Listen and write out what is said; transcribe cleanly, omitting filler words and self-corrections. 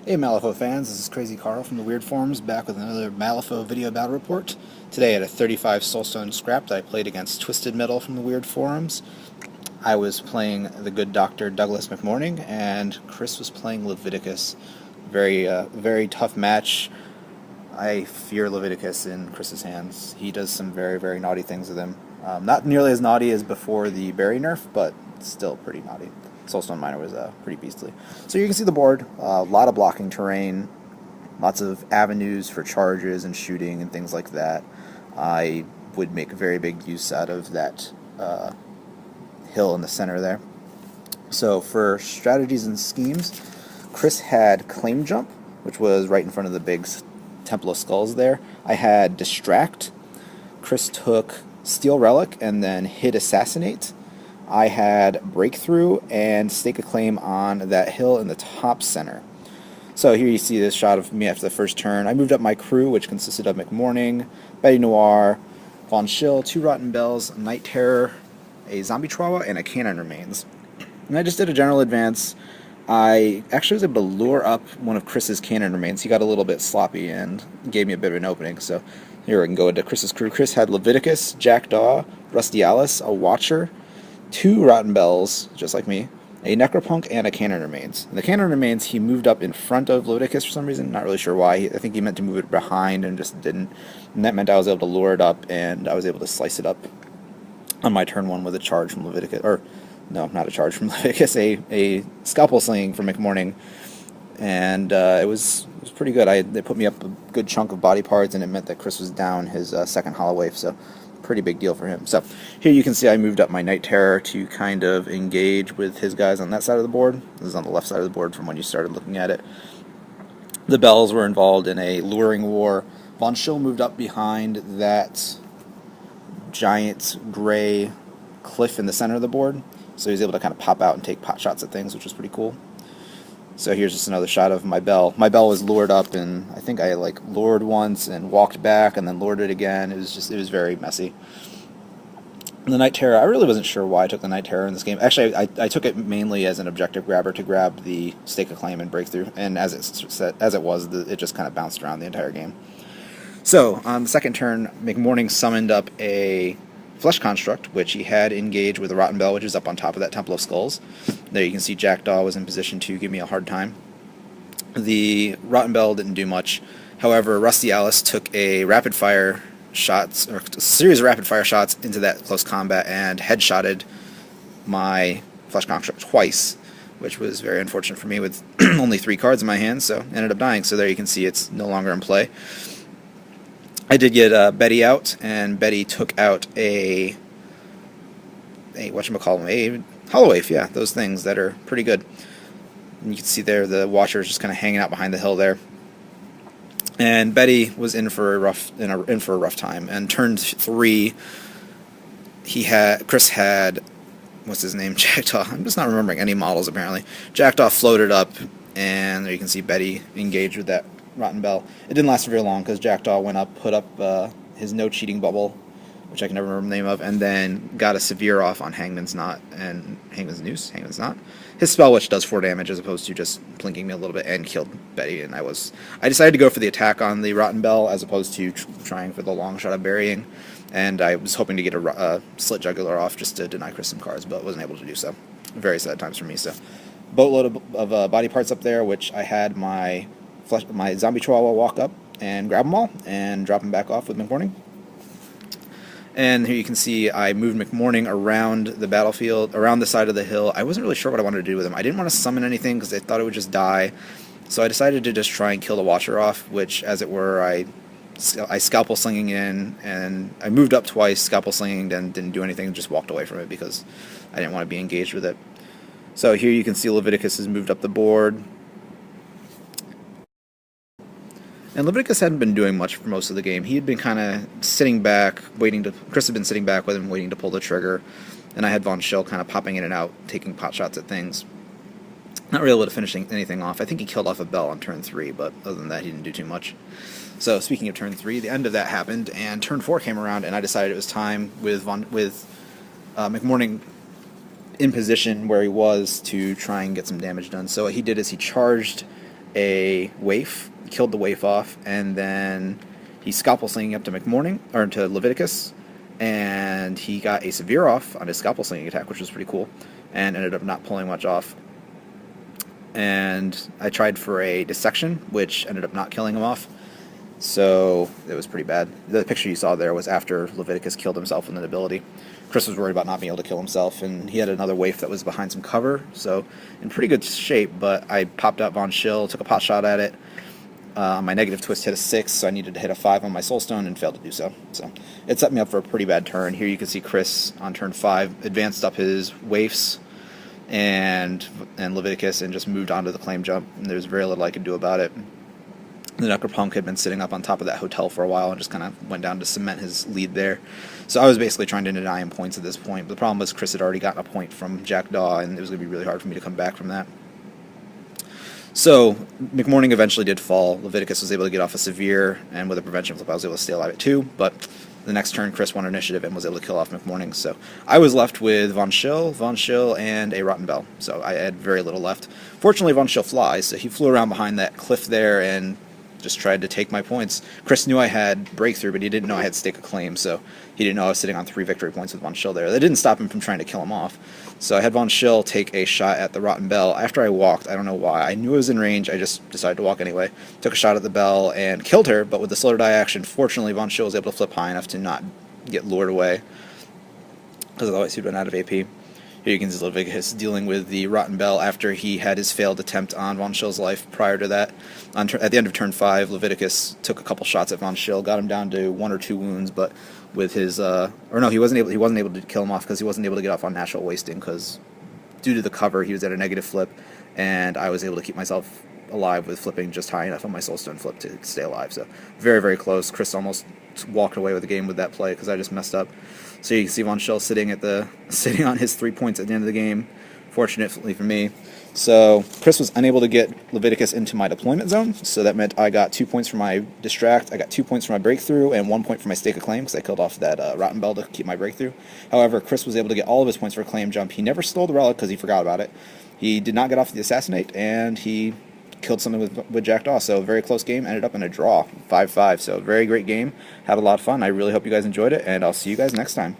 Hey Malifaux fans, this is Crazy Carl from the Weird Forums, back with another Malifaux video battle report. Today at a 35 Soulstone scrap that I played against Twisted Metal from the Weird Forums. I was playing the good Dr. Douglas McMourning, and Chris was playing Leviticus. Very tough match. I fear Leviticus in Chris's hands. He does some very naughty things with him. Not nearly as naughty as before the berry nerf, but still pretty naughty. Soulstone Miner was pretty beastly. So you can see the board, a lot of blocking terrain, lots of avenues for charges and shooting and things like that. I would make very big use out of that hill in the center there. So for strategies and schemes, Chris had Claim Jump, which was right in front of the big Temple of Skulls there. I had Distract. Chris took Steel Relic and then hit Assassinate. I had Breakthrough and Stake a Claim on that hill in the top center. So here you see this shot of me after the first turn. I moved up my crew, which consisted of McMourning, Betty Noir, Von Schill, 2 Rotten Bells, Night Terror, a Zombie Chihuahua, and a Cannon Remains. And I just did a general advance. I actually was able to lure up one of Chris's Cannon Remains. He got a little bit sloppy and gave me a bit of an opening. So here we can go into Chris's crew. Chris had Leviticus, Jackdaw, Rusty Alice, a Watcher, 2 Rotten Bells, just like me, a Necropunk, and a Cannon Remains. And the Cannon Remains, he moved up in front of Leviticus for some reason. Not really sure why. I think he meant to move it behind and just didn't. And that meant I was able to lure it up, and I was able to slice it up on my turn 1 with a charge from Leviticus. Or, no, not a charge from Leviticus, a Scalpel Slinging from McMourning. And it was pretty good. They put me up a good chunk of body parts, and it meant that Chris was down his second Hollow Wave, so pretty big deal for him. So here you can see I moved up my Night Terror to kind of engage with his guys on that side of the board. This is on the left side of the board from when you started looking at it. The Bells were involved in a luring war. Von Schill moved up behind that giant gray cliff in the center of the board, so he was able to kind of pop out and take pot shots at things, which was pretty cool. So here's just another shot of my bell. My bell was lured up, and I think I lured once and walked back and then lured it again. It was very messy. The Night Terror, I really wasn't sure why I took the Night Terror in this game. Actually, I took it mainly as an objective grabber to grab the Stake of Claim and Breakthrough, and as it was, it just kind of bounced around the entire game. So on the second turn, McMourning summoned up a Flesh Construct, which he had engaged with a Rotten Bell, which is up on top of that Temple of Skulls. There you can see Jackdaw was in position to give me a hard time. The Rotten Bell didn't do much. However, Rusty Alice took a series of rapid fire shots into that close combat and headshotted my Flesh Construct twice, which was very unfortunate for me with only 3 cards in my hand, so ended up dying. So there you can see it's no longer in play. I did get Betty out, and Betty took out a Hollow Wave, yeah, those things that are pretty good. And you can see there the Watcher is just kind of hanging out behind the hill there. And Betty was in for a rough time. And turn 3, Chris had, what's his name, Jackdaw. I'm just not remembering any models apparently. Jackdaw floated up, and there you can see Betty engaged with that Rotten Bell. It didn't last very long because Jackdaw went up, put up his no cheating bubble, which I can never remember the name of, and then got a severe off on Hangman's Knot and Hangman's Noose. Hangman's Knot. His spell, which does 4 damage as opposed to just plinking me a little bit, and killed Betty. And I decided to go for the attack on the Rotten Bell as opposed to trying for the long shot of burying. And I was hoping to get a Slit Jugular off just to deny Chris some cards, but wasn't able to do so. Very sad times for me. So, boatload of body parts up there, which I had my Zombie Chihuahua walk up and grab them all and drop them back off with McMourning. And here you can see I moved McMourning around the battlefield, around the side of the hill. I wasn't really sure what I wanted to do with him. I didn't want to summon anything because I thought it would just die. So I decided to just try and kill the Watcher off, which, as it were, I Scalpel Slinging in, and I moved up twice, Scalpel Slinging, then didn't do anything, just walked away from it because I didn't want to be engaged with it. So here you can see Leviticus has moved up the board. And Leviticus hadn't been doing much for most of the game. He had been kind of sitting back, Chris had been sitting back with him, waiting to pull the trigger. And I had Von Schill kind of popping in and out, taking pot shots at things. Not really able to finish anything off. I think he killed off a Bell on turn 3, but other than that, he didn't do too much. So speaking of turn 3, the end of that happened, and turn 4 came around, and I decided it was time with McMourning in position where he was to try and get some damage done. So what he did is he charged a waif, killed the waif off, and then he scalpel slinging up to McMourning, or to Leviticus, and he got a severe off on his scalpel slinging attack, which was pretty cool, and ended up not pulling much off. And I tried for a dissection, which ended up not killing him off, so it was pretty bad. The picture you saw there was after Leviticus killed himself with an ability. Chris was worried about not being able to kill himself, and he had another waif that was behind some cover, so in pretty good shape, but I popped out Von Schill, took a pot shot at it. My negative twist hit a 6, so I needed to hit a 5 on my Soulstone and failed to do so. So it set me up for a pretty bad turn. Here you can see Chris on turn 5 advanced up his waifs and Leviticus and just moved on to the claim jump, and there's very little I could do about it. The Necropunk had been sitting up on top of that hotel for a while and just kind of went down to cement his lead there. So I was basically trying to deny him points at this point, but the problem was Chris had already gotten a point from Jackdaw, and it was going to be really hard for me to come back from that. So McMourning eventually did fall. Leviticus was able to get off a severe, and with a prevention flip I was able to stay alive at 2, but the next turn Chris won initiative and was able to kill off McMourning. So I was left with Von Schill, and a Rotten Bell. So I had very little left. Fortunately, Von Schill flies, so he flew around behind that cliff there and just tried to take my points. Chris knew I had Breakthrough, but he didn't know I had Stake of Claim, so he didn't know I was sitting on 3 victory points with Von Schill there. That didn't stop him from trying to kill him off. So I had Von Schill take a shot at the Rotten Bell. After I walked, I don't know why, I knew I was in range, I just decided to walk anyway. Took a shot at the Bell and killed her, but with the slow die action, fortunately Von Schill was able to flip high enough to not get lured away, because otherwise he'd run out of AP. Here you can see Leviticus dealing with the Rotten Bell after he had his failed attempt on Von Schill's life prior to that. At the end of turn 5, Leviticus took a couple shots at Von Schill, got him down to 1 or 2 wounds, but with his, he wasn't able to kill him off because he wasn't able to get off on natural wasting, because due to the cover he was at a negative flip, and I was able to keep myself alive with flipping just high enough on my Soulstone flip to stay alive. So very, very close. Chris almost walked away with the game with that play because I just messed up. So you can see Von Schill sitting on his 3 points at the end of the game, fortunately for me. So Chris was unable to get Leviticus into my deployment zone, so that meant I got 2 points for my distract, I got 2 points for my breakthrough, and 1 point for my Stake of Claim because I killed off that Rotten Bell to keep my breakthrough. However, Chris was able to get all of his points for claim jump. He never stole the relic because he forgot about it. He did not get off the assassinate, and he killed something with Jackdaw, so a very close game, ended up in a draw, 5-5, so very great game, had a lot of fun. I really hope you guys enjoyed it, and I'll see you guys next time.